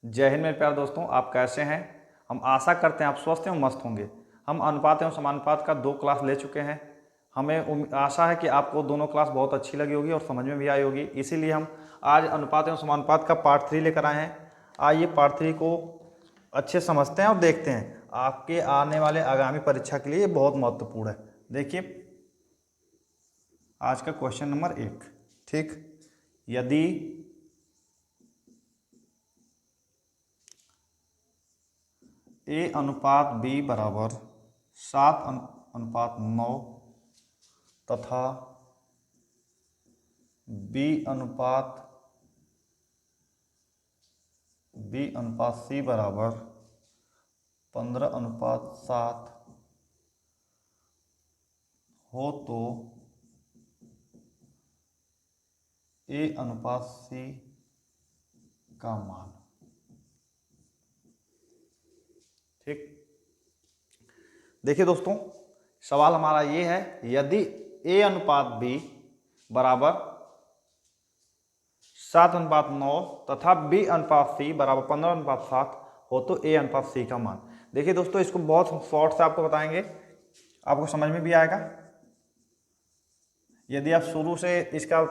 जय हिंद मेरे प्यारे दोस्तों, आप कैसे हैं। हम आशा करते हैं आप स्वस्थ एवं मस्त होंगे। हम अनुपात एवं समानुपात का 2 क्लास ले चुके हैं। हमें आशा है कि आपको दोनों क्लास बहुत अच्छी लगी होगी और समझ में भी आई होगी। इसीलिए हम आज अनुपात एवं समानुपात का पार्ट 3 लेकर आए हैं। आइए पार्ट 3 को अच्छे समझते हैं और देखते हैं। आपके आने वाले आगामी परीक्षा के लिए ये बहुत महत्वपूर्ण है। देखिए आज का क्वेश्चन नंबर 1। ठीक, यदि A अनुपात B बराबर 7:9 तथा B अनुपात C बराबर 15:7 हो तो A अनुपात C का मान। ठीक, देखिए दोस्तों, सवाल हमारा ये है, यदि A अनुपात B बराबर 7:9 तथा B अनुपात C बराबर 15:7 हो तो A अनुपात C का मान। देखिए दोस्तों, इसको बहुत शॉर्ट से आपको बताएंगे, आपको समझ में भी आएगा। यदि आप शुरू से इसका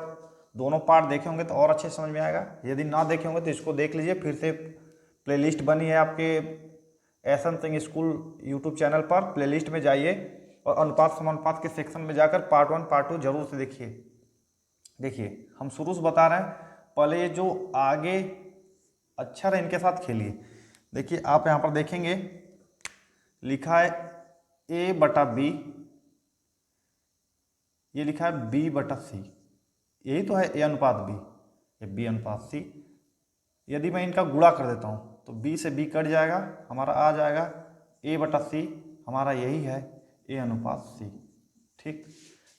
दोनों पार्ट देखे होंगे तो और अच्छे समझ में आएगा। यदि ना देखे होंगे तो इसको देख लीजिए, फिर से प्लेलिस्ट बनी है आपके SN. Singh school YouTube channel पर। प्लेलिस्ट में जाइए और अनुपात समानुपात के सेक्शन में जाकर पार्ट 1 पार्ट 2 जरूर से देखिए। देखिए हम शुरू से बता रहे हैं, पहले ये जो आगे अक्षर है इनके साथ खेलिए। देखिए आप यहाँ पर देखेंगे लिखा है A/B, ये लिखा है B/C, यही तो है A अनुपात B, ये B अनुपात C। यदि मैं इनका गुणा कर देता हूँ तो B से B कट जाएगा, हमारा आ जाएगा A/C, हमारा यही है A अनुपात C। ठीक,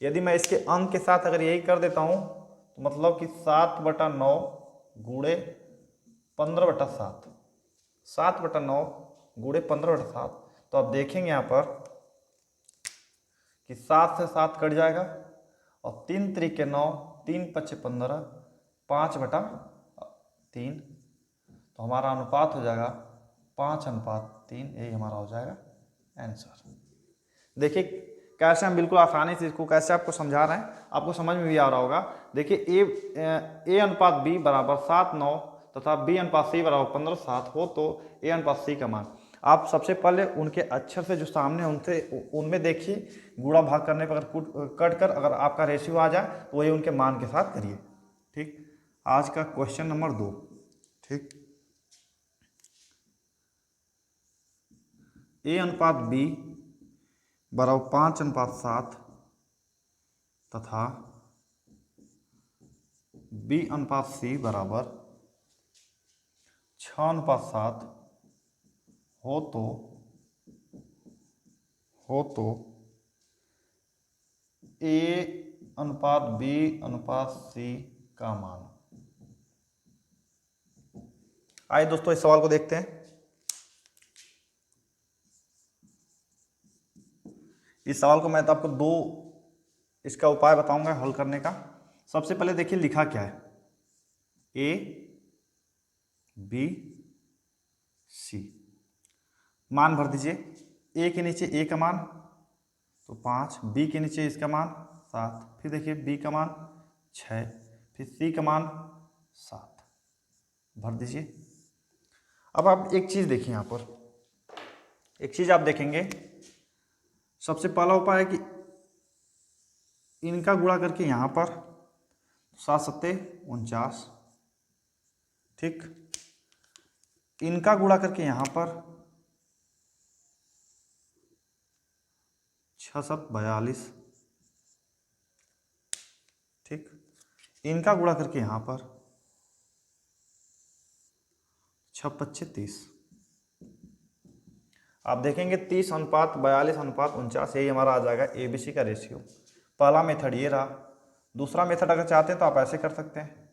यदि मैं इसके अंक के साथ अगर यही कर देता हूँ तो मतलब कि 7/9 गुणे 15/7, 7/9 गुणे 15/7। तो आप देखेंगे यहाँ पर कि 7 से 7 कट जाएगा और 3 त्रिके 9, 3 पच्चे 15, 5/3। तो हमारा अनुपात हो जाएगा 5:3। यही हमारा हो जाएगा आंसर। देखिए कैसे हम बिल्कुल आसानी से इसको कैसे आपको समझा रहे हैं, आपको समझ में भी आ रहा होगा। देखिए A अनुपात B बराबर 7:9 तथा B अनुपात C बराबर 15:7 हो तो A अनुपात C का मान। आप सबसे पहले उनके अक्षर से जो सामने उनसे उनमें देखिए, गुणा भाग करने पर अगर कट कर अगर आपका रेशियो आ जाए तो वही उनके मान के साथ करिए। ठीक, आज का क्वेश्चन नंबर 2। ठीक, A अनुपात B बराबर 5:7 तथा B अनुपात C बराबर 6:7 हो तो A अनुपात B अनुपात C का मान। आइए दोस्तों इस सवाल को देखते हैं। इस सवाल को मैं तो आपको 2 इसका उपाय बताऊंगा हल करने का। सबसे पहले देखिए लिखा क्या है, A B C, मान भर दीजिए। A के नीचे A का मान तो 5, B के नीचे इसका मान 7, फिर देखिए B का मान 6, फिर C का मान 7, भर दीजिए। अब आप एक चीज देखिए, यहाँ पर एक चीज आप देखेंगे, सबसे पहला उपाय है कि इनका गुणा करके यहाँ पर 7×7=49। ठीक, इनका गुणा करके यहाँ पर 6×7=42। ठीक, इनका गुणा करके यहाँ पर 6×5=30। आप देखेंगे 30:42:49, यही हमारा आ जाएगा ABC का रेशियो। पहला मेथड ये रहा। दूसरा मेथड अगर चाहते हैं तो आप ऐसे कर सकते हैं,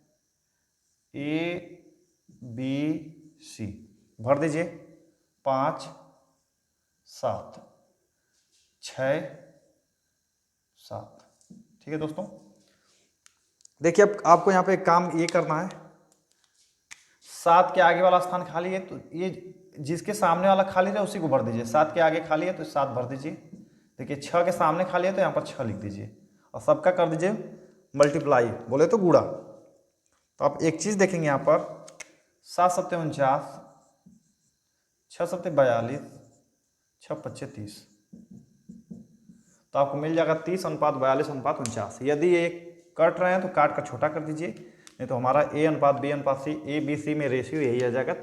ABC भर दीजिए 5 7 6 7। ठीक है दोस्तों, देखिए अब आपको यहाँ पे एक काम ये करना है, 7 के आगे वाला स्थान खाली है, तो ये जिसके सामने वाला खाली है उसी को भर दीजिए। 7 के आगे खाली है तो 7 भर दीजिए। देखिए 6 के सामने खाली है तो यहाँ पर 6 लिख दीजिए और सबका कर दीजिए मल्टीप्लाई, बोले तो गुणा। तो आप एक चीज़ देखेंगे यहाँ पर 7 सत्ते 49, 6 सत्ते 42, 6 पच्चे 30, तो आपको मिल जाएगा 30:42:49। यदि ये कट रहे हैं तो काट कर छोटा कर दीजिए, नहीं तो हमारा A/B/C ABC में रेशियो यही आ जाएगा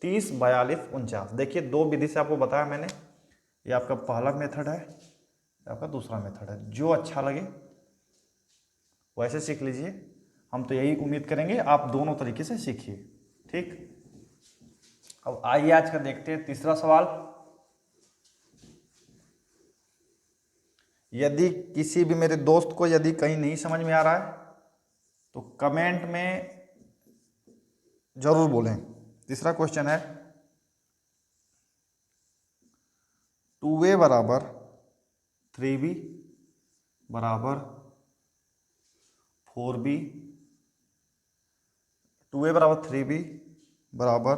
30:42:49। देखिए 2 विधि से आपको बताया मैंने, ये आपका पहला मेथड है, आपका दूसरा मेथड है। जो अच्छा लगे वैसे सीख लीजिए, हम तो यही उम्मीद करेंगे आप दोनों तरीके से सीखिए। ठीक, अब आइए आज का देखते हैं तीसरा सवाल। यदि किसी भी मेरे दोस्त को यदि कहीं नहीं समझ में आ रहा है तो कमेंट में जरूर बोलें। तीसरा क्वेश्चन है 2a बराबर 3b बराबर 4b, 2a बराबर 3b बराबर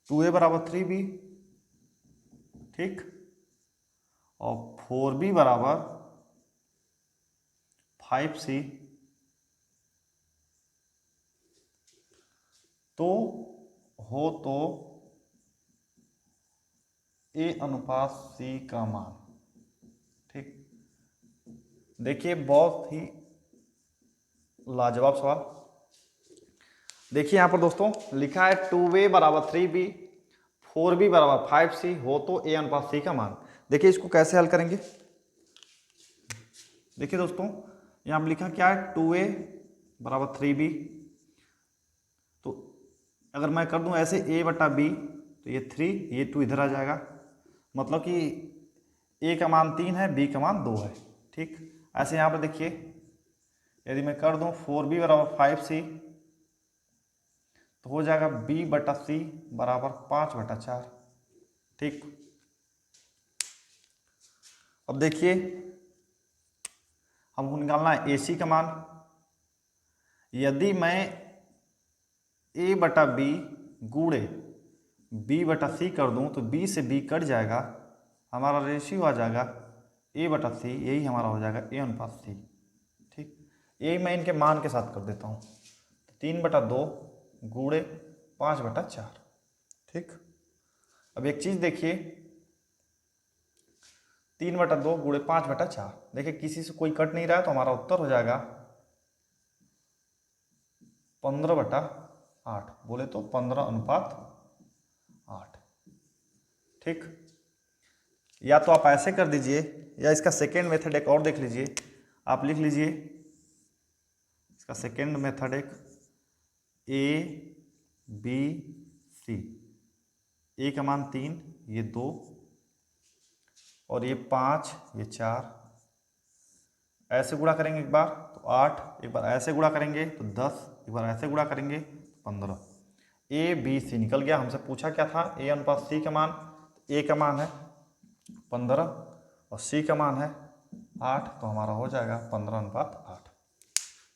2a बराबर 3b, ठीक, और 4b बराबर 5c, तो हो तो A/C का मान। ठीक, देखिए बहुत ही लाजवाब सवाल। देखिए यहां पर दोस्तों लिखा है 2a बराबर 3b, 4b बराबर 5c, हो तो A/C का मान। देखिए इसको कैसे हल करेंगे। देखिए दोस्तों यहां पर लिखा क्या है 2a बराबर 3b, तो अगर मैं कर दूं ऐसे a/b तो ये 3, ये 2 इधर आ जाएगा, मतलब कि a का मान 3 है, b का मान 2 है। ठीक, ऐसे यहाँ पर देखिए यदि मैं कर दूं 4b बराबर 5c तो हो जाएगा b/c बराबर 5/4। ठीक, अब देखिए हमको निकालना है AC का मान। यदि मैं a/b गुणे b/c कर दूं तो b से b कट जाएगा, हमारा रेशियो आ जाएगा a/c, यही हमारा हो जाएगा A/C। ठीक, यही मैं इनके मान के साथ कर देता हूँ, 3/2 गुणे 5/4। ठीक, अब एक चीज देखिए 3/2 गुणे 5/4, देखिए किसी से कोई कट नहीं रहा है तो हमारा उत्तर हो जाएगा 15/8, बोले तो 15:8। ठीक, या तो आप ऐसे कर दीजिए या इसका सेकेंड मेथड एक और देख लीजिए। आप लिख लीजिए इसका सेकेंड मेथड एक A/B/C, A का मान 3, ये 2 और ये 5, ये 4, ऐसे गुणा करेंगे एक बार तो 8, एक बार ऐसे गुणा करेंगे तो 10, एक बार ऐसे गुणा करेंगे तो 15। A/B/C निकल गया। हमसे पूछा क्या था A/C का मान, A का मान है 15 और C का मान है 8, तो हमारा हो जाएगा 15:8।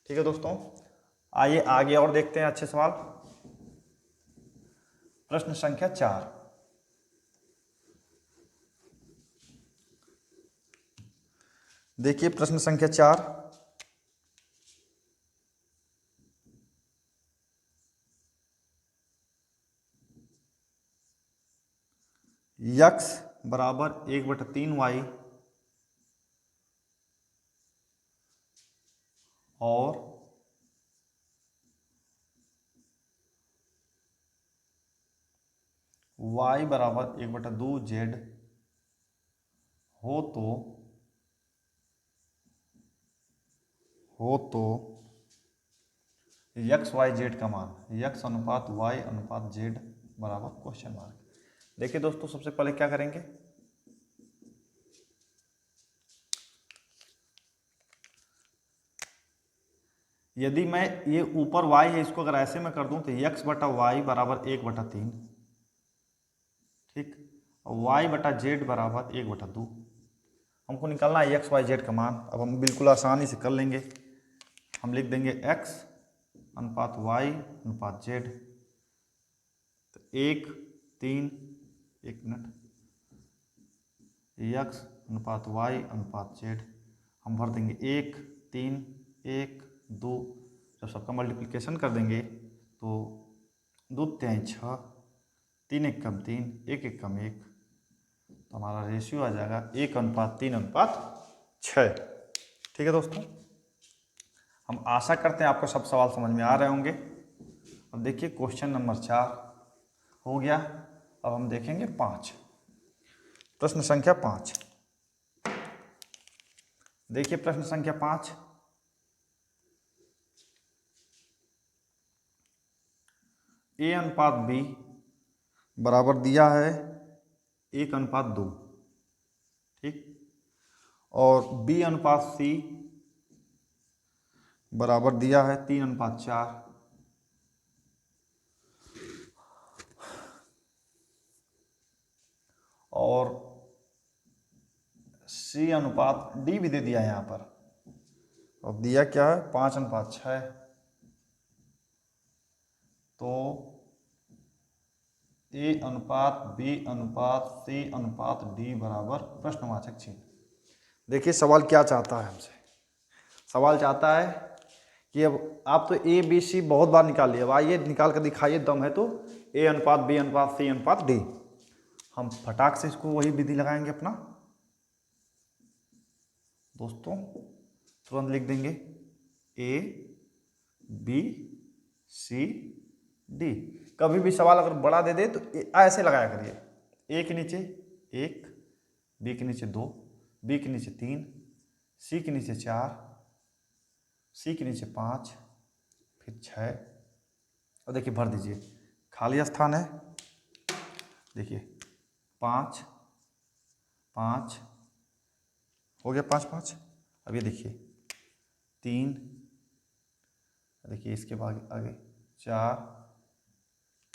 ठीक है दोस्तों, आइए आगे और देखते हैं अच्छे सवाल। प्रश्न संख्या 4, देखिए प्रश्न संख्या 4, x बराबर 1/3y और y बराबर 1/2z हो तो x y z का मान, x अनुपात y अनुपात z बराबर क्वेश्चन मार्क। देखिए दोस्तों सबसे पहले क्या करेंगे, यदि मैं ये ऊपर y है इसको अगर ऐसे में कर दूं तो x/y बराबर 1/3, ठीक, और y/z बराबर 1/2। हमको निकालना है x y z का मान। अब हम बिल्कुल आसानी से कर लेंगे, हम लिख देंगे x अनुपात y अनुपात z। तो 1 3, एक मिनट, x अनुपात y अनुपात z हम भर देंगे 1 3 1 2। जब सबका मल्टीप्लिकेशन कर देंगे तो 2 3 6, 3 1 कम 3, 1 1 कम 1, तो हमारा रेशियो आ जाएगा 1:3:6। ठीक है दोस्तों, हम आशा करते हैं आपको सब सवाल समझ में आ रहे होंगे। अब देखिए क्वेश्चन नंबर 4 हो गया। अब हम देखेंगे 5, प्रश्न संख्या 5। देखिए प्रश्न संख्या 5, a अनुपात b बराबर दिया है 1:2, ठीक, और b अनुपात c बराबर दिया है 3:4, और c अनुपात d भी दे दिया है यहाँ पर। अब दिया क्या है 5:6, तो a अनुपात b अनुपात c अनुपात d बराबर प्रश्नवाचक चिन्ह। देखिए सवाल क्या चाहता है हमसे, सवाल चाहता है कि अब आप तो a b c बहुत बार निकाल लिए, अब आइए निकाल कर दिखाइए, दम है तो a अनुपात b अनुपात c अनुपात d। हम फटाक से इसको वही विधि लगाएंगे अपना दोस्तों, तुरंत लिख देंगे a b c d। कभी भी सवाल अगर बड़ा दे दे तो ऐसे लगाया करिए, a के नीचे 1, b के नीचे 2, b के नीचे 3, c के नीचे 4, c के नीचे 5, फिर 6, और देखिए भर दीजिए, खाली स्थान है। देखिए 5 5 हो गया, 5 5। अब ये देखिए 3, देखिए इसके बाद आगे 4,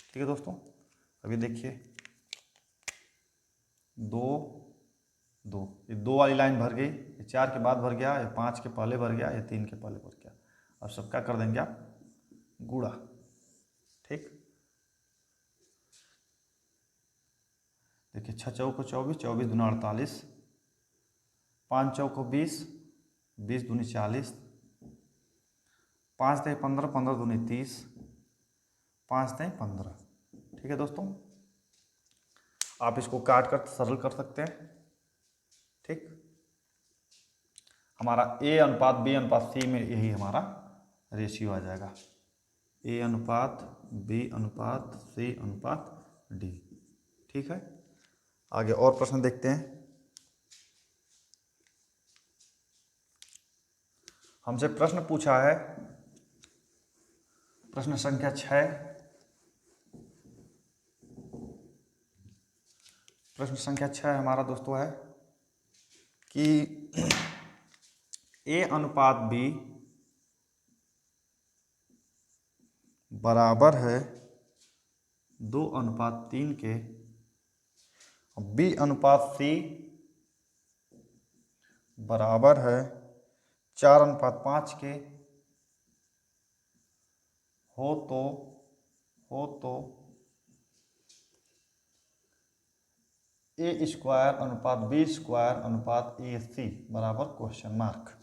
ठीक है दोस्तों। अब ये देखिए 2 2, ये 2 वाली लाइन भर गई, ये 4 के बाद भर गया, ये 5 के पहले भर गया, ये 3 के पहले भर गया। अब सबका कर देंगे आप गुणा, ठीक। देखिए 6 चौको 24, 24 दूनी 48, 5 चौको 20, 20 दूनी 40, 5 3 15, 15 दूनी 30, 5 3 15। ठीक है दोस्तों, आप इसको काट कर सरल कर सकते हैं, ठीक। हमारा a अनुपात b अनुपात c में यही हमारा रेशियो आ जाएगा, a अनुपात b अनुपात c अनुपात d। ठीक है, आगे और प्रश्न देखते हैं। हमसे प्रश्न पूछा है, प्रश्न संख्या 6। प्रश्न संख्या 6 हमारा दोस्तों है कि a अनुपात b बराबर है 2:3 के, b अनुपात c बराबर है 4:5 के, हो तो a स्क्वायर अनुपात b स्क्वायर अनुपात ac बराबर क्वेश्चन मार्क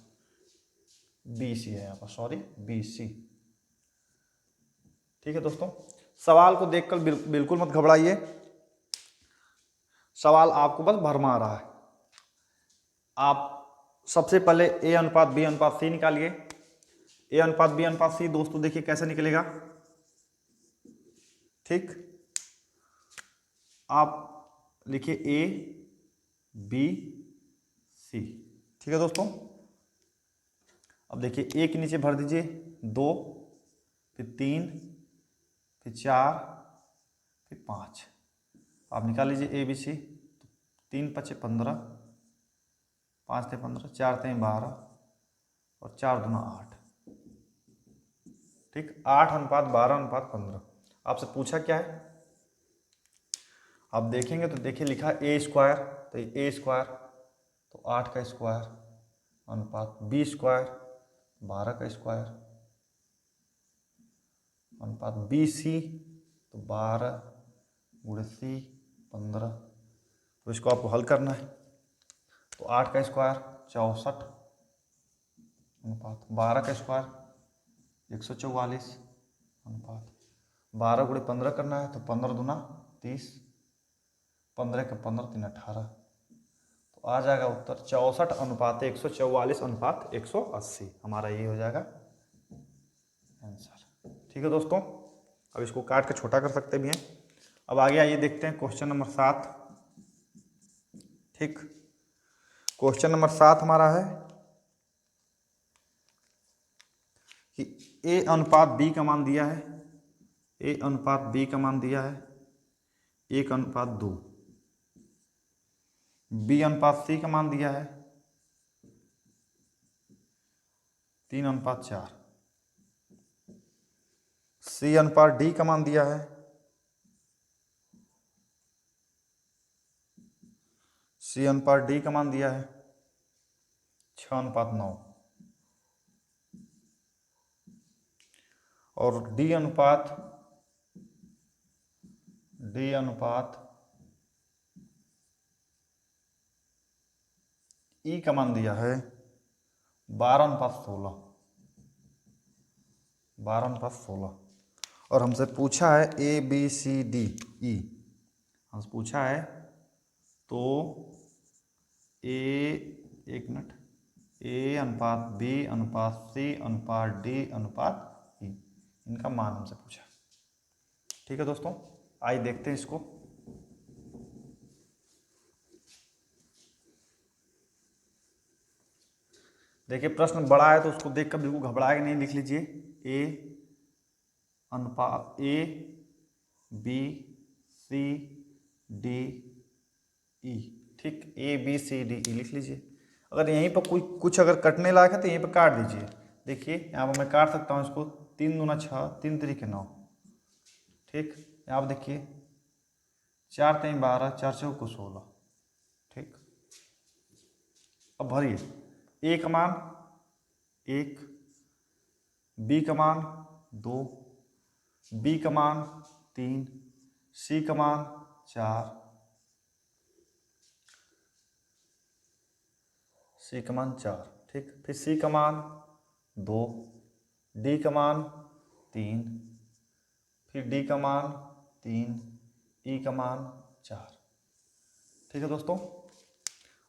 BC है यहाँ पर, सॉरी BC। ठीक है दोस्तों, सवाल को देखकर बिल्कुल मत घबराइए, सवाल आपको बस भरमा रहा है। आप सबसे पहले a अनुपात b अनुपात c निकालिए। a अनुपात b अनुपात c दोस्तों देखिए कैसे निकलेगा, ठीक। आप लिखिए a b c, ठीक है दोस्तों। अब देखिए a के नीचे भर दीजिए 2, फिर 3, फिर 4, फिर 5। आप निकाल लीजिए ए बी सी। 3 5 15, 5 15, 4 3 12 और 4 दूना 8, ठीक। 8:12:15। आपसे पूछा क्या है, आप देखेंगे तो देखिए लिखा ए स्क्वायर, तो ए स्क्वायर तो 8 का स्क्वायर अनुपात बी स्क्वायर 12 का स्क्वायर, अनुपात बी सी, तो 12 गुणे सी 15। तो इसको आपको हल करना है। तो 8 का स्क्वायर 64 अनुपात 12 का स्क्वायर 144 अनुपात 12 गुणे 15 करना है, तो 15 दूना 30, 15 के 15 3 18। तो आ जाएगा उत्तर 64 अनुपात 144 अनुपात 180। हमारा ये हो जाएगा आंसर। ठीक है दोस्तों, अब इसको काट के छोटा कर सकते भी हैं। अब आगे आइए देखते हैं क्वेश्चन नंबर 7। ठीक, क्वेश्चन नंबर 7 हमारा है कि ए अनुपात बी का मान दिया है, ए अनुपात बी का मान दिया है 1:2, बी अनुपात सी का मान दिया है 3:4, सी अनुपात डी का मान दिया है, सी अनुपात डी का मान दिया है 6:9, और डी अनुपात ई का मान दिया है 12:16, 12:16। और हमसे पूछा है A B C D E, हमसे पूछा है तो एक मिनट, ए अनुपात बी अनुपात सी अनुपात डी अनुपात ई, इनका मान हमसे पूछा। ठीक है दोस्तों, आइए देखते हैं इसको। देखिए प्रश्न बड़ा है तो उसको देखकर बिल्कुल घबराए नहीं, लिख लीजिए ए अनुपात A B C D E. ठीक, A B C D E लिख लीजिए। अगर यहीं पर कोई कुछ अगर कटने लायक है तो यहीं पर काट दीजिए। देखिए यहाँ पर मैं काट सकता हूँ इसको, 3 दूना 6, 3 3 9। ठीक, यहाँ पर देखिए 4 3 12, 4 4 16। ठीक, अब भरिए, ए का मान 1, बी का मान 2, बी का मान 3, सी का मान 4, सी का मान 4। ठीक, फिर सी का मान 2, डी का मान 3, फिर डी का मान 3, ई का मान 4। ठीक है दोस्तों,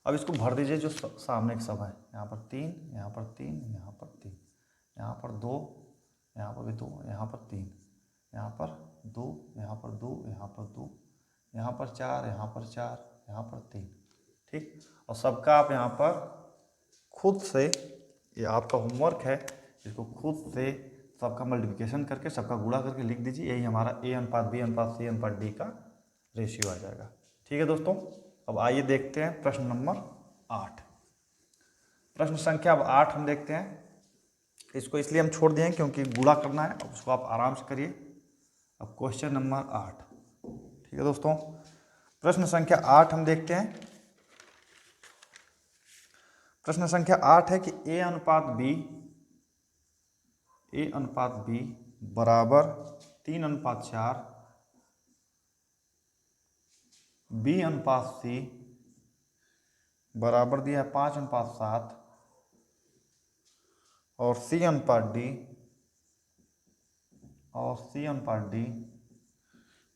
अब इसको भर दीजिए जो सामने के सब है। यहाँ पर 3, यहाँ पर 3, यहाँ पर 3, यहाँ पर 2, यहाँ पर भी 2, यहाँ पर 3, यहाँ पर 2, यहाँ पर 2, यहाँ पर 2, यहाँ पर 4, यहाँ पर 4, यहाँ पर 3। ठीक, और सबका आप यहाँ पर खुद से, ये आपका होमवर्क है, इसको खुद से सबका मल्टीप्लिकेशन करके सबका गुणा करके लिख दीजिए। यही हमारा ए अनुपात बी अनुपात सी अनुपात डी का रेशियो आ जाएगा। ठीक है दोस्तों, अब आइए देखते हैं प्रश्न नंबर 8। प्रश्न संख्या अब 8 हम देखते हैं। इसको इसलिए हम छोड़ दिए हैं क्योंकि गुणा करना है, अब उसको आप आराम से करिए। अब क्वेश्चन नंबर 8। ठीक है दोस्तों, प्रश्न संख्या 8 हम देखते हैं। प्रश्न संख्या 8 है कि ए अनुपात बी बराबर 3:4, बी अनुपात सी बराबर दिया है 5:7, और सी अनुपात डी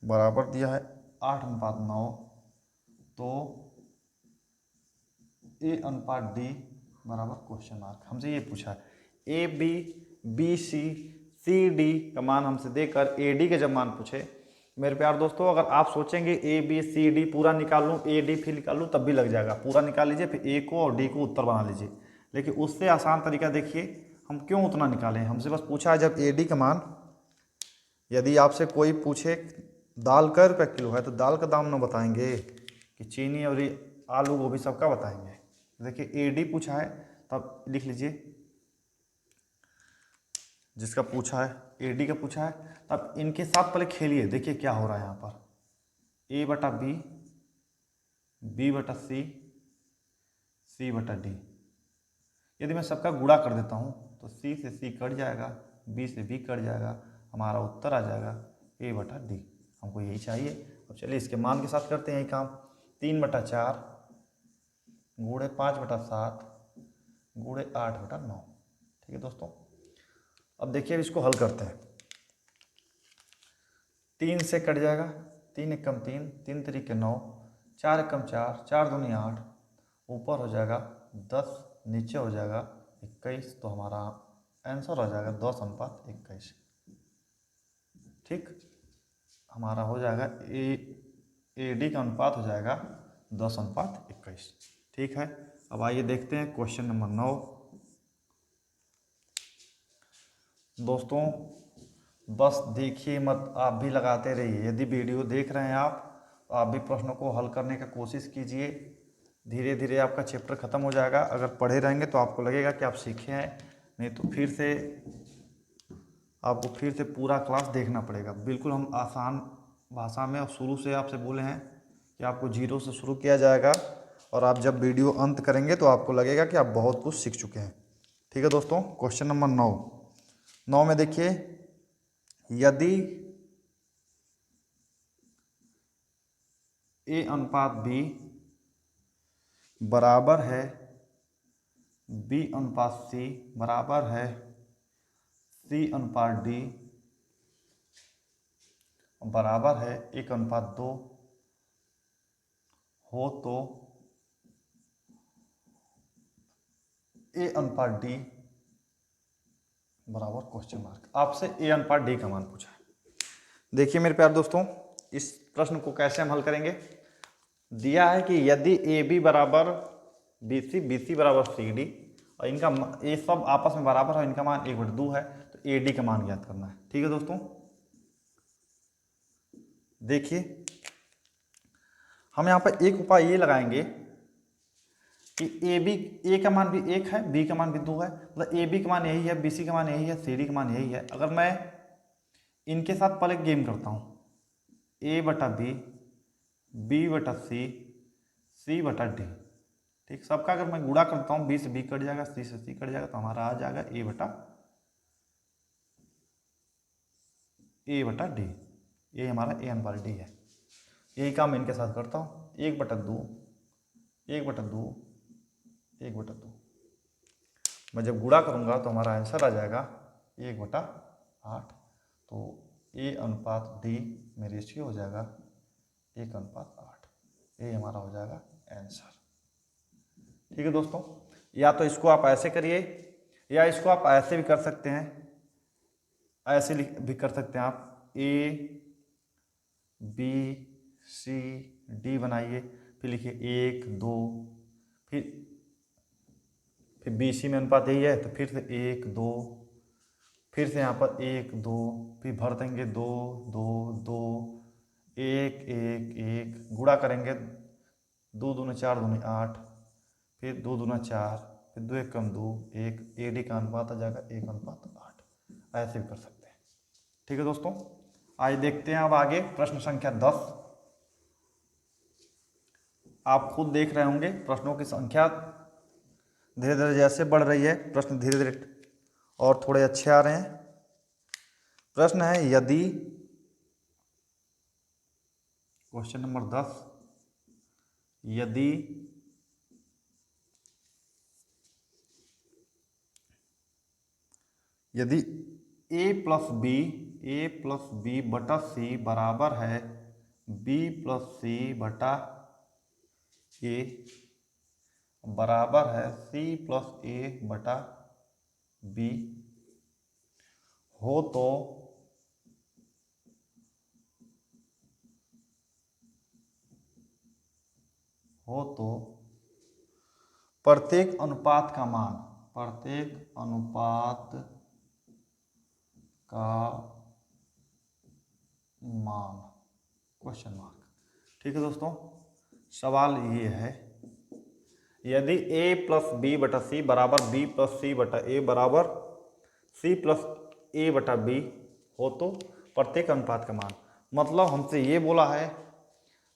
बराबर दिया है 8:9। तो ए अनुपात डी बराबर क्वेश्चन मार्क। हमसे ये पूछा है ए बी सी डी का मान हमसे देकर ए डी के जब मान पूछे। मेरे प्यार दोस्तों, अगर आप सोचेंगे ए बी सी डी पूरा निकाल लूँ, ए डी फिर निकाल लूँ, तब भी लग जाएगा। पूरा निकाल लीजिए, फिर ए को और डी को उत्तर बना लीजिए। लेकिन उससे आसान तरीका देखिए, हम क्यों उतना निकालें। हमसे बस पूछा है जब ए डी का मान, यदि आपसे कोई पूछे दाल कै रुपये किलो है तो दाल का दाम ना बताएंगे कि चीनी और आलू गोभी सबका बताएंगे। देखिए ए डी पूछा है तब लिख लीजिए, जिसका पूछा है ए डी का पूछा है, तब इनके साथ पहले खेलिए। देखिए क्या हो रहा है यहाँ पर, ए बटा बी, बी बटा सी, सी बटा डी। यदि मैं सबका गुणा कर देता हूँ तो सी से सी कट जाएगा, बी से बी कट जाएगा, हमारा उत्तर आ जाएगा A बटा D। हमको यही चाहिए। अब चलिए इसके मान के साथ करते हैं यही काम। 3/4 गुणे 5/7 गुणे 8/9। ठीक है दोस्तों, अब देखिए अब इसको हल करते हैं। 3 से कट जाएगा, 3 एकम 3, 3 तिरिके 9, 4 एकम 4, 4 दूनी 8, ऊपर हो जाएगा 10, नीचे हो जाएगा 21। तो हमारा आंसर हो जाएगा 10:21। ठीक, हमारा हो जाएगा AD का अनुपात हो जाएगा 10:21। ठीक है, अब आइए देखते हैं क्वेश्चन नंबर 9। दोस्तों बस देखिए मत, आप भी लगाते रहिए। यदि वीडियो देख रहे हैं आप तो आप भी प्रश्नों को हल करने का कोशिश कीजिए। धीरे धीरे आपका चैप्टर ख़त्म हो जाएगा। अगर पढ़े रहेंगे तो आपको लगेगा कि आप सीखे हैं, नहीं तो फिर से आपको फिर से पूरा क्लास देखना पड़ेगा। बिल्कुल हम आसान भाषा में और शुरू से आपसे बोले हैं कि आपको 0 से शुरू किया जाएगा, और आप जब वीडियो अंत करेंगे तो आपको लगेगा कि आप बहुत कुछ सीख चुके हैं। ठीक है दोस्तों, क्वेश्चन नंबर 9 में देखिए, यदि A/B बराबर है B/C बराबर है C/D बराबर है 1/2 हो तो A/D बराबर क्वेश्चन मार्क। आपसे A/D का मान पूछा है। देखिए मेरे प्यारे दोस्तों, इस प्रश्न को कैसे हम हल करेंगे। दिया है कि यदि AB बराबर BC, BC बराबर CD और इनका ये सब आपस में बराबर है, इनका मान 1/2 है, तो AD का मान ज्ञात करना है। ठीक है दोस्तों, देखिए हम यहाँ पर एक उपाय ये लगाएंगे कि A का मान भी 1 है, B का मान भी 2 है, मतलब AB का मान यही है, BC का मान यही है, CD का मान यही है। अगर मैं इनके साथ पहले गेम करता हूँ, A/B, B/C, C/D। ठीक, सबका अगर मैं गुणा करता हूँ, B से B कट जाएगा, C से C कट जाएगा, तो हमारा आ जाएगा A/D। ये हमारा A/D है। यही काम इनके साथ करता हूँ, 1/2, 1/2, 1/2। मैं जब गुणा करूँगा तो हमारा आंसर आ जाएगा 1/8। तो A/D में रेशियो हो जाएगा 1/8। ये हमारा हो जाएगा आंसर। ठीक है दोस्तों, या तो इसको आप ऐसे करिए या इसको आप ऐसे भी कर सकते हैं, ऐसे भी कर सकते हैं आप। ABCD बनाइए, फिर लिखिए 1 2, फिर BC में अनुपात यही है, तो फिर से 1 2, फिर से यहाँ पर 1 2, फिर भर देंगे 2 2 2, 1 1 1, गुणा करेंगे 2 दूनी 4 दूनी 8, फिर 2 दूना 4, फिर 2 एकम 2 1, AD का अनुपात आ जाएगा 1/8। ऐसे भी कर सकते हैं। ठीक है दोस्तों, आइए देखते हैं अब आगे प्रश्न संख्या 10। आप खुद देख रहे होंगे प्रश्नों की संख्या धीरे धीरे जैसे बढ़ रही है, प्रश्न धीरे धीरे और थोड़े अच्छे आ रहे हैं। प्रश्न है, यदि क्वेश्चन नंबर 10, यदि A+B बटा C बराबर है B+C बटा A बराबर है C+A बटा B हो तो प्रत्येक अनुपात का मान क्वेश्चन मार्क। ठीक है दोस्तों, सवाल ये है, यदि A+B बटा C बराबर B+C बटा A बराबर C+A बटा B हो तो प्रत्येक अनुपात का मान। मतलब हमसे ये बोला है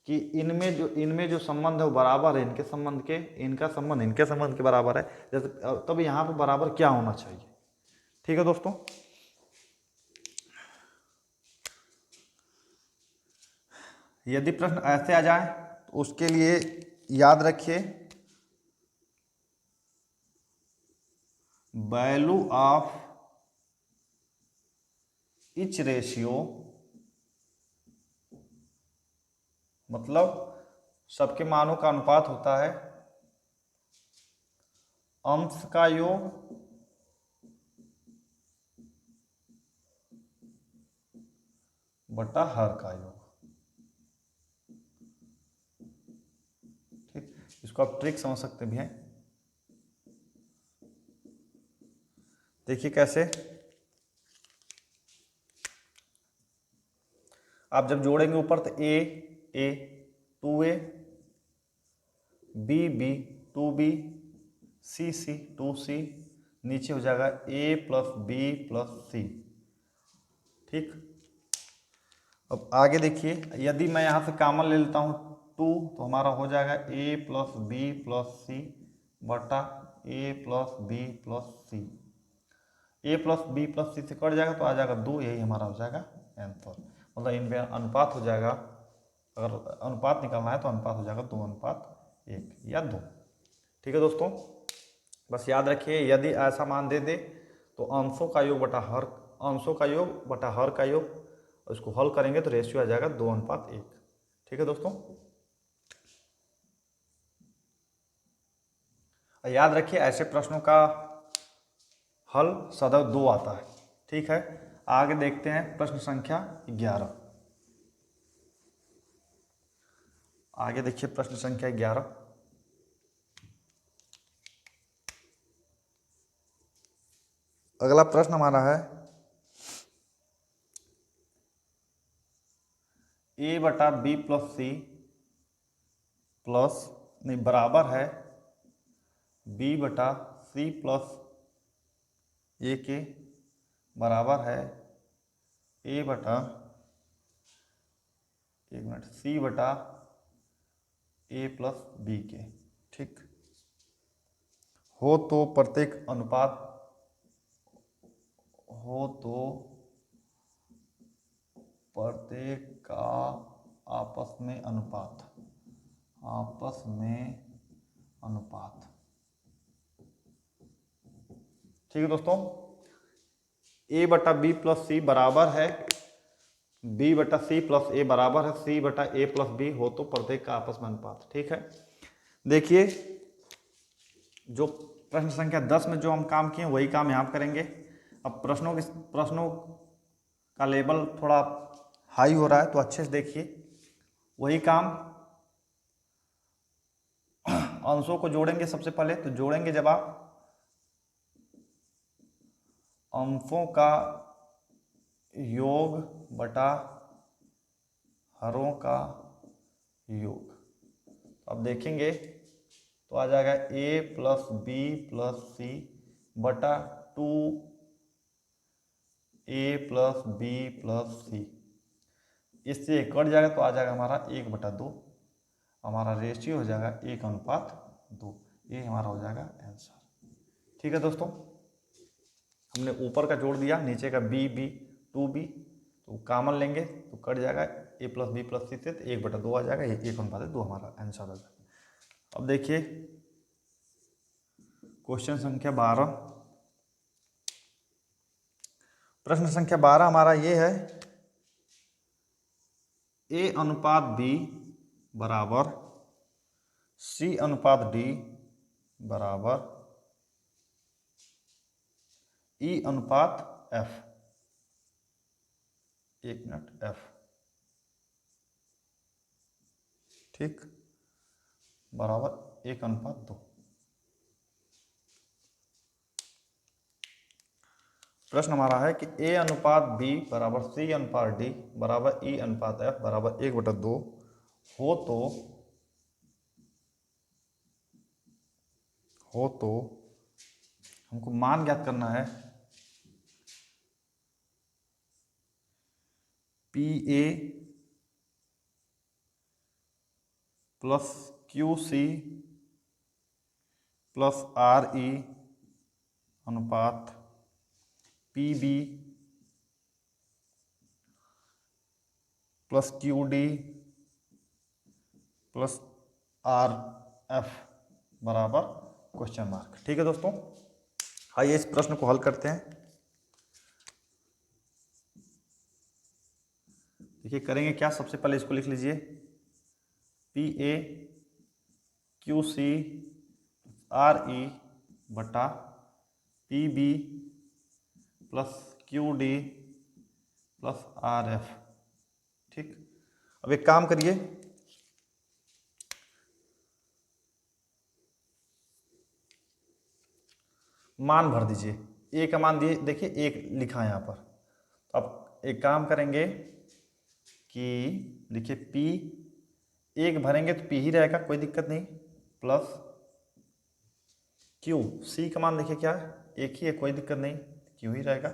कि इनमें जो संबंध है वो बराबर है इनके संबंध के, इनका संबंध इनके संबंध के बराबर है। जैसे तब यहाँ पर बराबर क्या होना चाहिए। ठीक है दोस्तों, यदि प्रश्न ऐसे आ जाए तो उसके लिए याद रखिए वैल्यू ऑफ इच रेशियो, मतलब सबके मानों का अनुपात होता है अंश का योग बटा हर का योग। ठीक, इसको आप ट्रिक समझ सकते भी हैं। देखिए कैसे, आप जब जोड़ेंगे ऊपर तो ए 2a, बी 2b, सी 2c, नीचे हो जाएगा a प्लस बी प्लस सी। ठीक, अब आगे देखिए, यदि मैं यहाँ से कॉमन ले लेता हूँ 2 तो हमारा हो जाएगा a plus b plus c बटा a plus b plus c. a plus b plus c से कट जाएगा तो आ जाएगा 2, यही हमारा हो जाएगा आंसर। मतलब इनमें अनुपात हो जाएगा, अगर अनुपात निकालना है तो अनुपात हो जाएगा 2:1 या 2। ठीक है दोस्तों, बस याद रखिए यदि ऐसा मान दे दे तो अंशों का योग बटा हर, अंशों का योग बटा हर का योग, उसको हल करेंगे तो रेशियो आ जाएगा 2:1। ठीक है दोस्तों, याद रखिए ऐसे प्रश्नों का हल सदैव 2 आता है। ठीक है, आगे देखते हैं प्रश्न संख्या 11। आगे देखिए प्रश्न संख्या 11। अगला प्रश्न हमारा है a बटा बी प्लस सी प्लस नहीं बराबर है b बटा सी प्लस ए के बराबर है a बटा, एक मिनट, सी बटा ए प्लस बी के। ठीक, हो तो प्रत्येक अनुपात, हो तो प्रत्येक का आपस में अनुपात, आपस में अनुपात। ठीक है दोस्तों, a बटा बी प्लस सी बराबर है b बटा सी प्लस ए बराबर है c बटा ए प्लस बी, हो तो प्रत्येक का आपस में अनुपात। ठीक है, देखिए जो प्रश्न संख्या 10 में जो हम काम किए वही काम यहाँ करेंगे। अब प्रश्नों का लेवल थोड़ा हाई हो रहा है तो अच्छे से देखिए, वही काम अंशों को जोड़ेंगे। सबसे पहले तो जोड़ेंगे जब आप अंशों का योग बटा हरों का योग, अब देखेंगे तो आ जाएगा a plus b plus c बटा 2a प्लस बी प्लस सी। इससे कट जाएगा तो आ जाएगा हमारा 1/2, हमारा रेशियो हो जाएगा 1:2। ये हमारा हो जाएगा आंसर। ठीक है दोस्तों, हमने ऊपर का जोड़ दिया, नीचे का b 2b, तो कॉमन लेंगे तो कट जाएगा a plus b plus c से, तो 1/2 आ जाएगा, 1:2 हमारा आंसर आ जाएगा। अब देखिए क्वेश्चन संख्या 12। प्रश्न संख्या 12 हमारा ये है a अनुपात b बराबर c अनुपात d बराबर e अनुपात f। एक मिनट, f। ठीक, बराबर 1:2। प्रश्न हमारा है कि a अनुपात b बराबर c अनुपात d बराबर e अनुपात f बराबर 1/2 हो तो हमको मान ज्ञात करना है PA plus QC plus RE अनुपात PB plus QD plus r F बराबर क्वेश्चन मार्क। ठीक है दोस्तों, आइए इस प्रश्न को हल करते हैं। देखिए करेंगे क्या, सबसे पहले इसको लिख लीजिए, p a q c r e बटा p b plus q d plus r f. ठीक, अब एक काम करिए, मान भर दीजिए। ए का मान दिए, देखिए एक लिखा है यहाँ पर। अब एक काम करेंगे कि लिखिए पी, एक भरेंगे तो पी ही रहेगा, कोई दिक्कत नहीं, प्लस क्यू, सी का मान देखिए क्या है, एक ही है, कोई दिक्कत नहीं, क्यू ही रहेगा।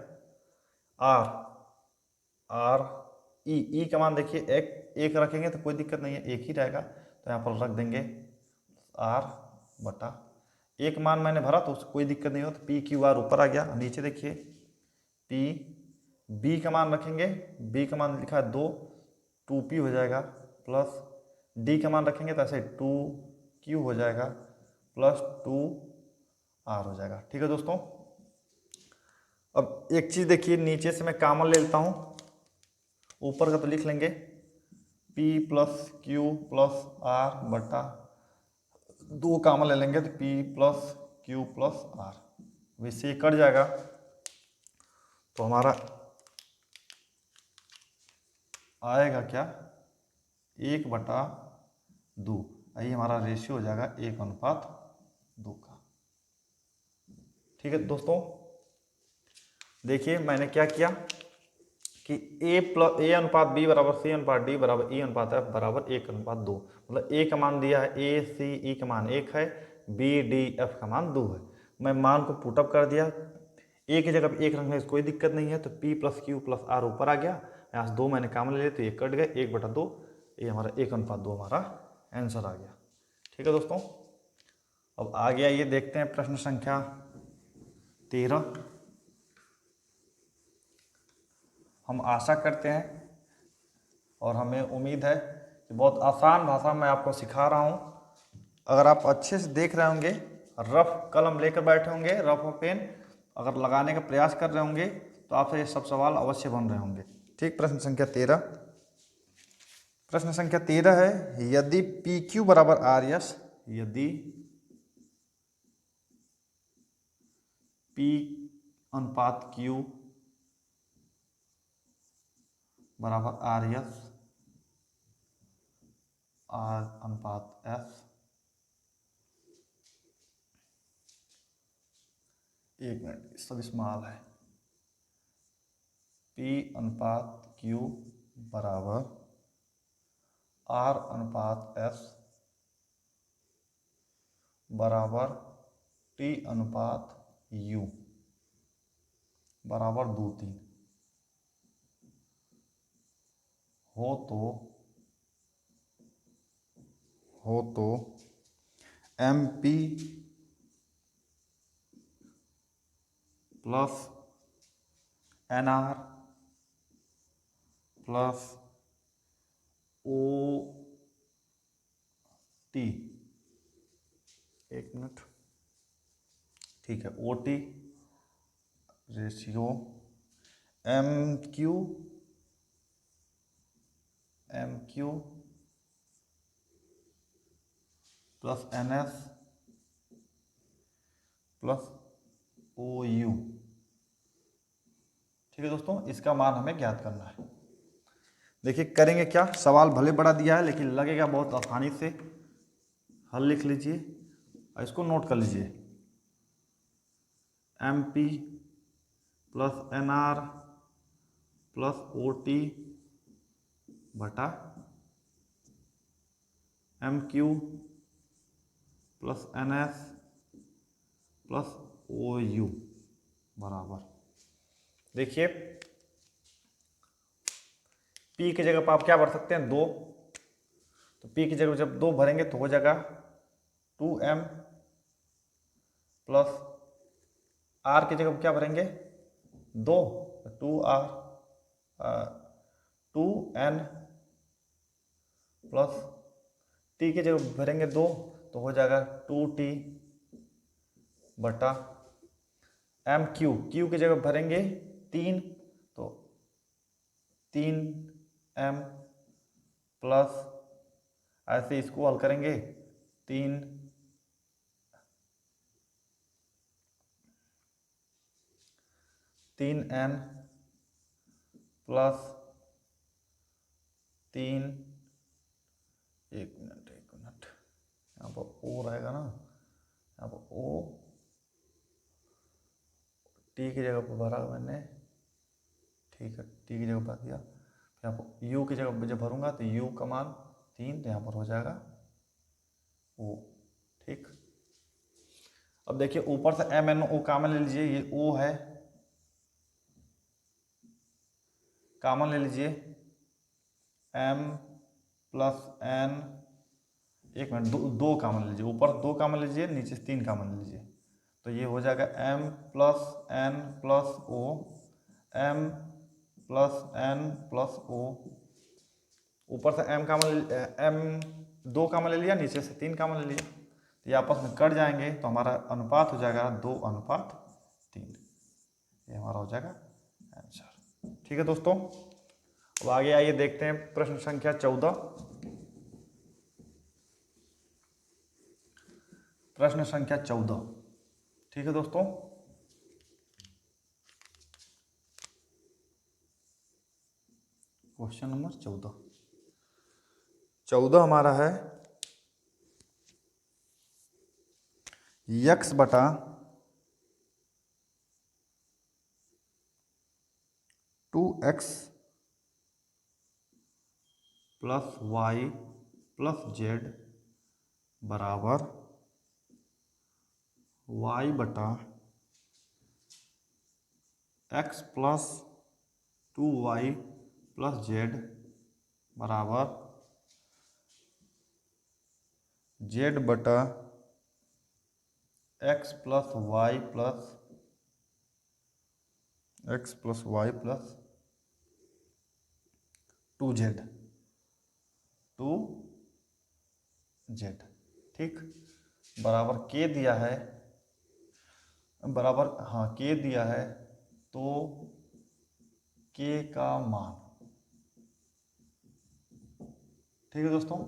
आर, आर ई, ई का मान देखिए एक रखेंगे तो कोई दिक्कत नहीं है, एक ही रहेगा, तो यहाँ पर रख देंगे आर बटा, एक मान मैंने भरा तो उसको कोई दिक्कत नहीं हो, तो पी क्यू आर ऊपर आ गया। नीचे देखिए पी, बी का मान रखेंगे, बी का मान लिखा है 2, 2p हो जाएगा, प्लस डी का मान रखेंगे तो ऐसे 2q हो जाएगा, प्लस 2r हो जाएगा। ठीक है दोस्तों, अब एक चीज़ देखिए, नीचे से मैं कॉमन ले लेता हूँ, ऊपर का तो लिख लेंगे p plus Q plus R बटा 2 कॉमन ले लेंगे तो p plus Q plus R, वैसे ये कट जाएगा तो हमारा आएगा क्या, 1/2। यही हमारा रेशियो हो जाएगा 1:2 का। ठीक है दोस्तों, देखिए मैंने क्या किया कि ए अनुपात बी बराबर सी अनुपात डी बराबर ई अनुपात एफ बराबर 1:2। मतलब ए का मान दिया है, ए सी ई का मान 1 है, बी डी एफ का मान 2 है। मैं मान को पुटअप कर दिया, ए की जगह पे 1 रखने से कोई दिक्कत नहीं है, तो P plus Q plus R ऊपर आ गया, यहाँ से 2 मैंने काम ले लिया तो ये कट गए, 1/2, ये हमारा 1:2 हमारा आंसर आ गया। ठीक है दोस्तों, अब आगे आइए देखते हैं प्रश्न संख्या 13। हम आशा करते हैं और हमें उम्मीद है कि बहुत आसान भाषा में आपको सिखा रहा हूँ। अगर आप अच्छे से देख रहे होंगे, रफ कलम लेकर बैठे होंगे, रफ पेन अगर लगाने का प्रयास कर रहे होंगे तो आपसे ये सब सवाल अवश्य बन रहे होंगे। ठीक, प्रश्न संख्या 13। प्रश्न संख्या 13 है, यदि पी क्यू बराबर आर एस, यदि पी अनुपात क्यू बराबर आर एस, आर अनुपात एस, एक मिनट सब स्मॉल है, P अनुपात Q बराबर R अनुपात S बराबर T अनुपात U बराबर 2-3 हो तो MP plus NR plus OT, एक मिनट, ठीक है, OT ratio MQ plus NS plus OU। ठीक है दोस्तों, इसका मान हमें ज्ञात करना है। देखिए करेंगे क्या, सवाल भले बड़ा दिया है लेकिन लगेगा बहुत आसानी से। हल लिख लीजिए और इसको नोट कर लीजिए, MP plus NR plus OT बटा MQ plus NS plus OU बराबर, देखिए P की जगह पर आप क्या भर सकते हैं, 2, तो P की जगह जब 2 भरेंगे तो हो जाएगा 2M प्लस R की जगह पर क्या भरेंगे 2, 2R 2N plus T T की जगह भरेंगे 2 तो हो जाएगा 2t बटा एम क्यू, क्यू की जगह भरेंगे 3 तो 3m प्लस, ऐसे इसको हल करेंगे 3n प्लस 3, एक मिनट यहाँ पर ओ रहेगा ना, यहाँ पर ओ टी की जगह पर भरा मैंने, ठीक है टी की जगह भर दिया, यहाँ पर यू की जगह जब भरूंगा तो यू का मान 3 तो यहाँ पर हो जाएगा ओ। ठीक, अब देखिए ऊपर से एम एन ओ कॉमन ले लीजिए, ये ओ है, कॉमन ले लीजिए m प्लस n, एक मिनट, दो कॉमन लीजिए, ऊपर 2 कॉमन लीजिए, नीचे 3 कॉमन लीजिए, तो ये हो जाएगा m plus n plus o, m plus n plus o, ऊपर से m कॉमन 2 कॉमन ले लिया, नीचे से 3 कॉमन ले लिया, तो ये आपस में कट जाएंगे तो हमारा अनुपात हो जाएगा 2:3, ये हमारा हो जाएगा आंसर। ठीक है दोस्तों, अब आगे आइए देखते हैं प्रश्न संख्या 14। प्रश्न संख्या 14, ठीक है दोस्तों, क्वेश्चन नंबर 14 हमारा है x बटा 2x plus y plus z बराबर y बटा x plus 2y plus z बराबर z बटा x plus y plus 2z, ठीक, बराबर के दिया है, बराबर हाँ के दिया है, तो के का मान, ठीक है दोस्तों।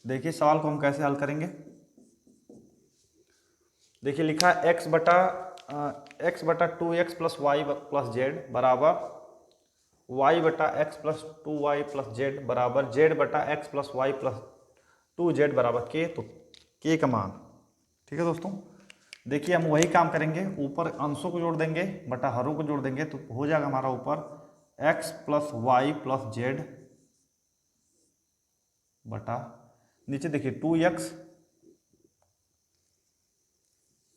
देखिए सवाल को हम कैसे हल करेंगे, देखिए लिखा है x बटा 2x plus Y plus Z बराबर y बटा X plus 2y plus Z बराबर z बटा X plus Y plus 2z बराबर के, तो के का मान, ठीक है दोस्तों। देखिए हम वही काम करेंगे, ऊपर अंशों को जोड़ देंगे बटा हरों को जोड़ देंगे, तो हो जाएगा हमारा ऊपर x plus Y plus Z बटा नीचे देखिए 2x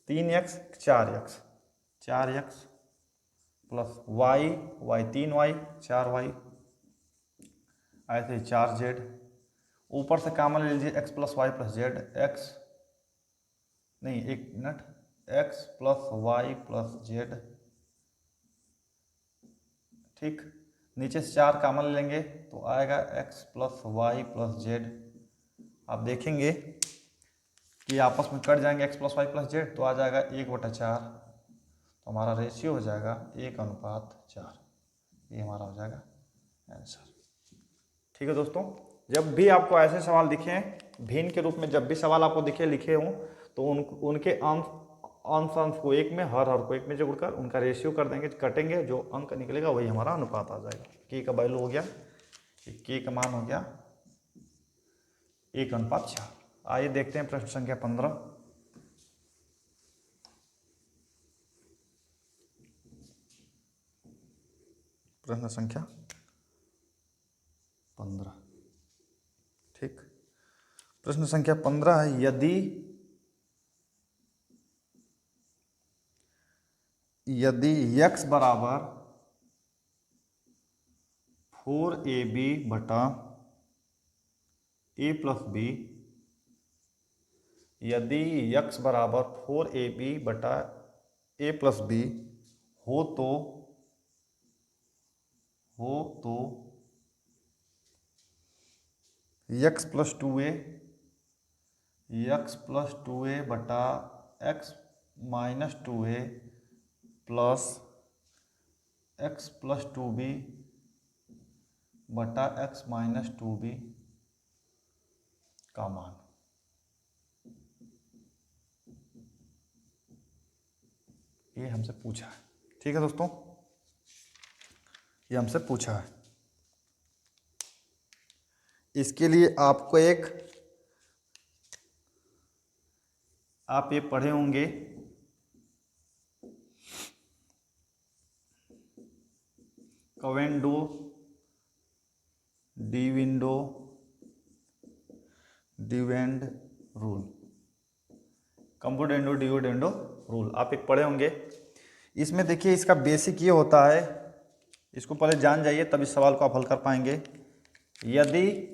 3x 4x plus y 3y 4y, ऐसे 4z, ऊपर से कॉमन ले लीजिए x plus Y plus Z, x नहीं एक minute, x plus Y plus Z, ठीक, नीचे से 4 कॉमन ले लेंगे तो आएगा x plus Y plus Z. आप देखेंगे कि आपस में कट जाएंगे x plus Y plus Z, तो आ जाएगा 1/4, तो हमारा रेशियो हो जाएगा 1:4, ये हमारा हो जाएगा आंसर। ठीक है दोस्तों, जब भी आपको ऐसे सवाल दिखे भिन्न के रूप में, जब भी सवाल आपको दिखे लिखे हों, तो उनके अंश को एक में, हर को एक में जोड़कर उनका रेशियो कर देंगे, कटेंगे, जो अंक निकलेगा वही हमारा अनुपात आ जाएगा। के का वैल्यू हो गया, के का मान हो गया 1:4। आइए देखते हैं प्रश्न संख्या 15। प्रश्न संख्या 15, ठीक, प्रश्न संख्या 15 है, यदि x बराबर 4ab बटा a प्लस b, यदि x बराबर 4ab बटा a प्लस b हो तो x plus 2a x plus 2a बटा x minus 2a plus x plus 2b बटा एक्स माइनस 2b का मान। ये हमसे पूछा है, ठीक है दोस्तों, ये हमसे पूछा है। इसके लिए आपको आप ये पढ़े होंगे कवेंडो डिविंडो डिवेंड रूल, कंपोडेंडो डिविडेंडो रूल आप एक पढ़े होंगे। इसमें देखिए इसका बेसिक ये होता है, इसको पहले जान जाइए तब इस सवाल को आप हल कर पाएंगे। यदि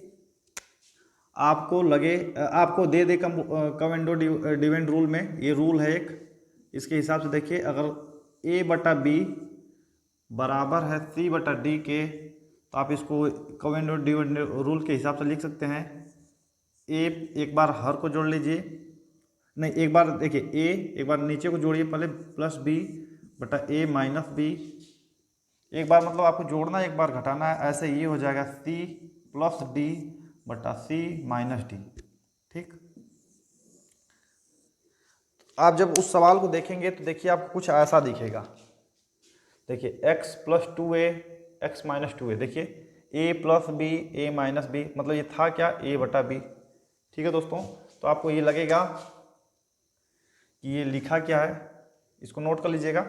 आपको लगे, आपको दे दे कवेंडो डिवेंड रूल में ये रूल है एक, इसके हिसाब से देखिए अगर a बटा बी बराबर है c बटा डी के, तो आप इसको कवेंडो डिवेंड रूल के हिसाब से लिख सकते हैं। a एक बार हर को जोड़ लीजिए, नहीं एक बार देखिए a एक बार नीचे को जोड़िए पहले प्लस b बटा a माइनस b, एक बार मतलब आपको जोड़ना एक बार घटाना है, ऐसे ये हो जाएगा c प्लस d बटा c माइनस d। ठीक, आप जब उस सवाल को देखेंगे तो देखिए आपको कुछ ऐसा दिखेगा। देखिए x plus 2a x minus 2a, देखिए a plus B A minus B, मतलब ये था क्या a बटा बी। ठीक है दोस्तों, तो आपको ये लगेगा कि ये लिखा क्या है, इसको नोट कर लीजिएगा।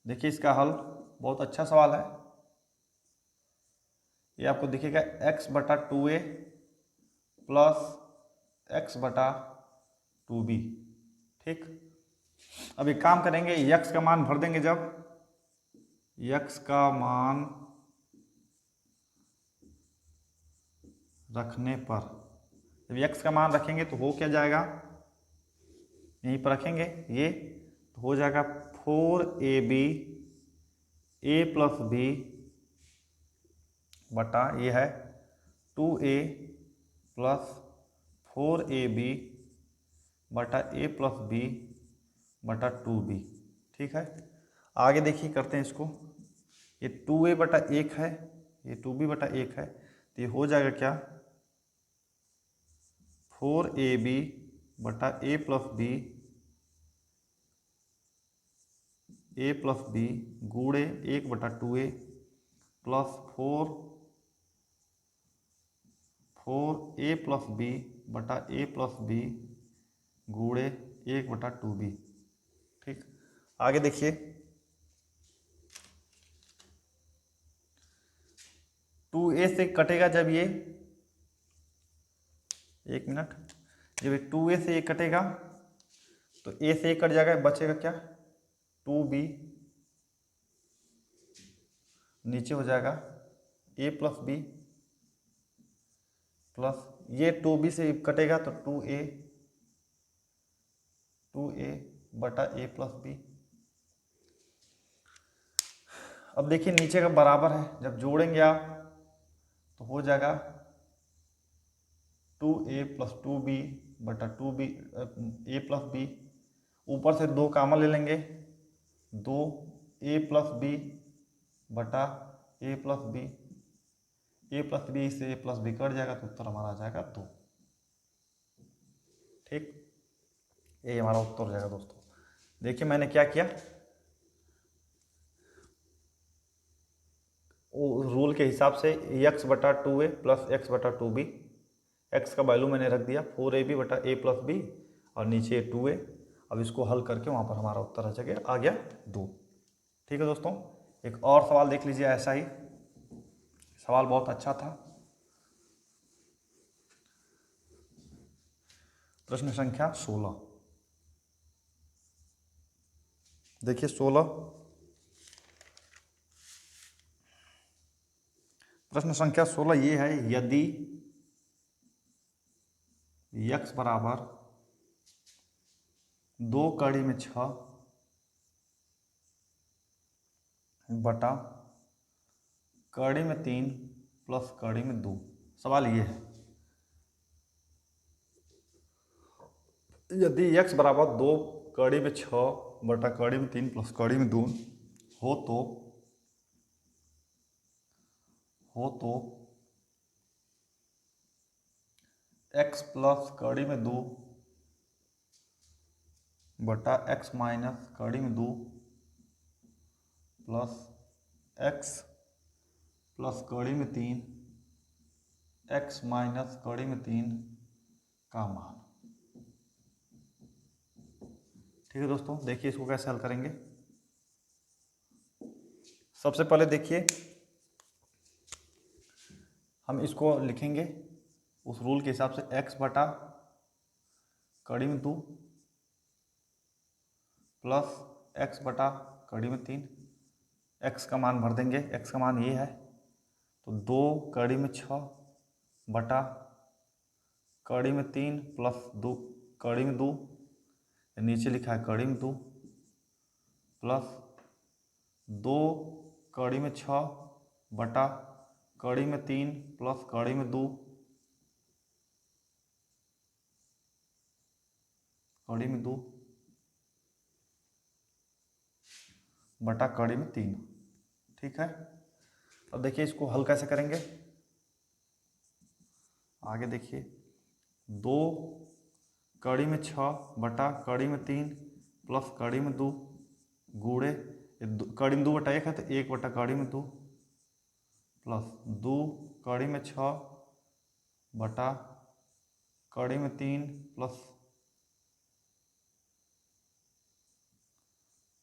देखिए इसका हल बहुत अच्छा सवाल है। ये आपको दिखेगा x बटा 2a प्लस एक्स बटा 2b। ठीक, अब एक काम करेंगे, x का मान भर देंगे। जब x का मान रखने पर, जब x का मान रखेंगे तो हो क्या जाएगा, यहीं पर रखेंगे ये तो हो जाएगा 4ab a प्लस बी बटा ये है 2a प्लस 4ab बटा a प्लस b बटा 2b। ठीक है, आगे देखिए करते हैं इसको। ये 2a बटा 1 है, ये 2b बटा 1 है, तो ये हो जाएगा क्या 4ab बटा a प्लस बी गुणे 1 बटा 2a plus 4a plus B बटा a प्लस बी गुणे 1 बटा 2b। ठीक, आगे देखिए 2a से कटेगा जब ये, एक मिनट, जब 2a से ये कटेगा तो a से कट जाएगा, बचेगा क्या 2b, नीचे हो जाएगा a प्लस बी प्लस ये 2b से कटेगा तो 2a बटा a प्लस बी। अब देखिए नीचे का बराबर है, जब जोड़ेंगे आप तो हो जाएगा 2a प्लस 2b बटा 2b a प्लस बी, ऊपर से 2 कामन ले लेंगे, 2a प्लस बी बटा a plus B, a plus B से a प्लस बी कट जाएगा तो उत्तर हमारा आ जाएगा 2। ठीक, ये हमारा उत्तर हो जाएगा दोस्तों। देखिए मैंने क्या किया, रूल के हिसाब से x बटा 2a प्लस एक्स बटा 2b, x का वैल्यू मैंने रख दिया 4ab बटा a प्लस बी और नीचे 2a। अब इसको हल करके वहाँ पर हमारा उत्तर आ गया 2। ठीक है दोस्तों, एक और सवाल देख लीजिए, ऐसा ही सवाल बहुत अच्छा था। प्रश्न संख्या 16, देखिए 16 प्रश्न संख्या 16 ये है, यदि x बराबर 2 कड़ी में 6 बटा कड़ी में 3 प्लस कड़ी में 2। सवाल ये है, यदि x बराबर 2 कड़ी में 6 बटा कड़ी में 3 प्लस कड़ी में 2 हो तो x प्लस कड़ी में 2 बटा x माइनस कड़ी में 2 प्लस x प्लस कड़ी में 3 x माइनस कड़ी में 3 का मान। ठीक है दोस्तों, देखिए इसको कैसे हल करेंगे। सबसे पहले देखिए हम इसको लिखेंगे उस रूल के हिसाब से, x बटा कड़ी में 2 प्लस x बटा कड़ी में 3। x का मान भर देंगे, x का मान ये है, तो 2 कड़ी में 6 बटा कड़ी में 3 प्लस 2 कड़ी में 2, नीचे लिखा है कड़ी में 2 प्लस 2 कड़ी में 6 बटा कड़ी में 3 प्लस कड़ी में 2 कड़ी में 2 बटा कड़ी में 3। ठीक है, अब देखिए इसको हल कैसे करेंगे। आगे देखिए 2 कड़ी में 6 बटा कड़ी में 3 प्लस कड़ी में 2 गुणे कड़ी में 2 बटा 1 है तो 1 बटा कड़ी में 2 प्लस 2 कड़ी में 6 बटा कड़ी में 3 प्लस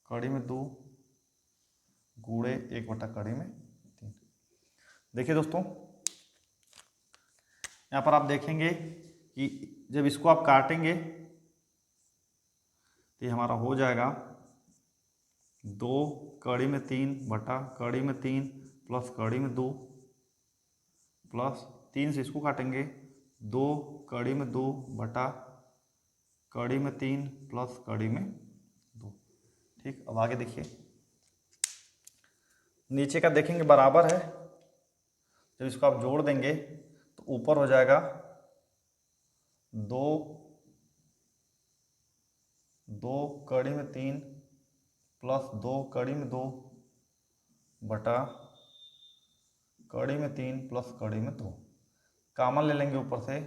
कड़ी में 2 गुणे 1 बटा कड़ी में 3। देखिए दोस्तों, यहाँ पर आप देखेंगे कि जब इसको आप काटेंगे तो ये हमारा हो जाएगा 2 कड़ी में 3 बटा कड़ी में 3 प्लस कड़ी में 2 प्लस 3 से इसको काटेंगे 2 कड़ी में 2 बटा कड़ी में 3 प्लस कड़ी में 2। ठीक, अब आगे देखिए नीचे का देखेंगे बराबर है, जब इसको आप जोड़ देंगे तो ऊपर हो जाएगा 2 कड़ी में 3 प्लस 2 कड़ी में 2 बटा कड़ी में 3 प्लस कड़ी में 2। कॉमन ले लेंगे ऊपर से,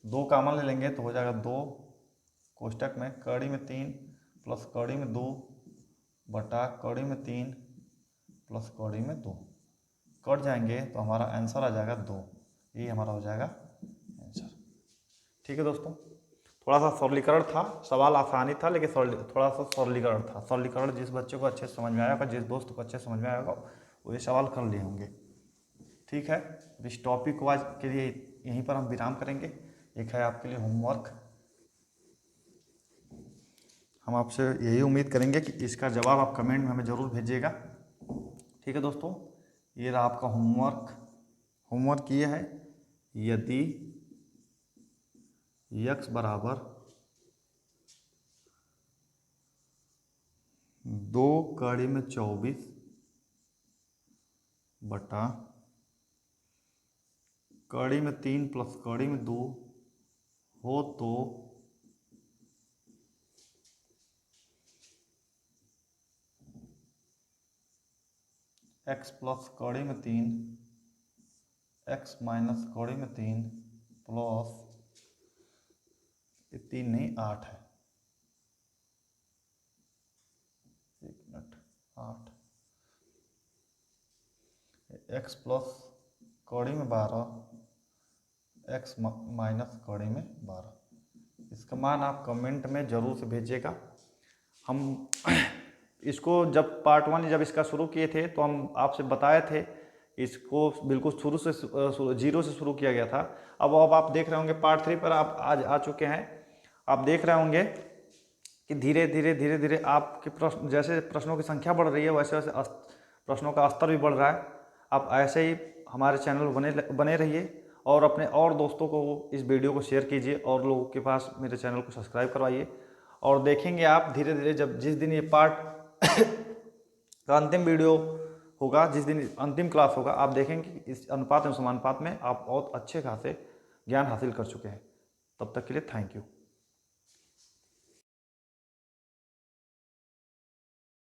2 कॉमन ले लेंगे तो हो जाएगा 2 कोष्टक में कड़ी में 3 प्लस कड़ी में 2 बटा कड़ी में 3 प्लस कड़ी में 2। कट जाएंगे तो हमारा आंसर आ जाएगा 2। ये हमारा हो जाएगा आंसर। ठीक है दोस्तों, थोड़ा सा सरलीकरण था, सवाल आसानी था लेकिन थोड़ा सा सरलीकरण था। सरलीकरण जिस बच्चे को अच्छे समझ में आया होगा, जिस दोस्त को अच्छे समझ में आया होगा, वो ये सवाल कर लिए होंगे। ठीक है, इस टॉपिक को आज के लिए यहीं पर हम विराम करेंगे। एक है आपके लिए होमवर्क, हम आपसे यही उम्मीद करेंगे कि इसका जवाब आप कमेंट में हमें ज़रूर भेजिएगा। ठीक है दोस्तों, ये रहा आपका होमवर्क ये है, यदि x बराबर 2 कड़ी में 24 बटा कड़ी में 3 प्लस कड़ी में 2 हो तो x प्लस कड़ी में 3 x माइनस कड़ी में 3 प्लस 3 नहीं 8 है, 1 मिनट 8 x प्लस कड़ी में 12 x माइनस कड़ी में 12। इसका मान आप कमेंट में ज़रूर से भेजिएगा। हम इसको जब पार्ट 1 जब इसका शुरू किए थे तो हम आपसे बताए थे, इसको बिल्कुल शुरू से 0 से शुरू किया गया था। अब आप देख रहे होंगे पार्ट 3 पर आप आज आ चुके हैं। आप देख रहे होंगे कि धीरे धीरे आपके प्रश्न, जैसे प्रश्नों की संख्या बढ़ रही है वैसे वैसे प्रश्नों का स्तर भी बढ़ रहा है। आप ऐसे ही हमारे चैनल बने रहिए और अपने और दोस्तों को इस वीडियो को शेयर कीजिए और लोगों के पास मेरे चैनल को सब्सक्राइब करवाइए। और देखेंगे आप धीरे धीरे जब जिस दिन ये पार्ट का अंतिम वीडियो होगा, जिस दिन अंतिम क्लास होगा, आप देखेंगे कि इस अनुपात एवं समानुपात में आप बहुत अच्छे खासे ज्ञान हासिल कर चुके हैं। तब तक के लिए थैंक यू।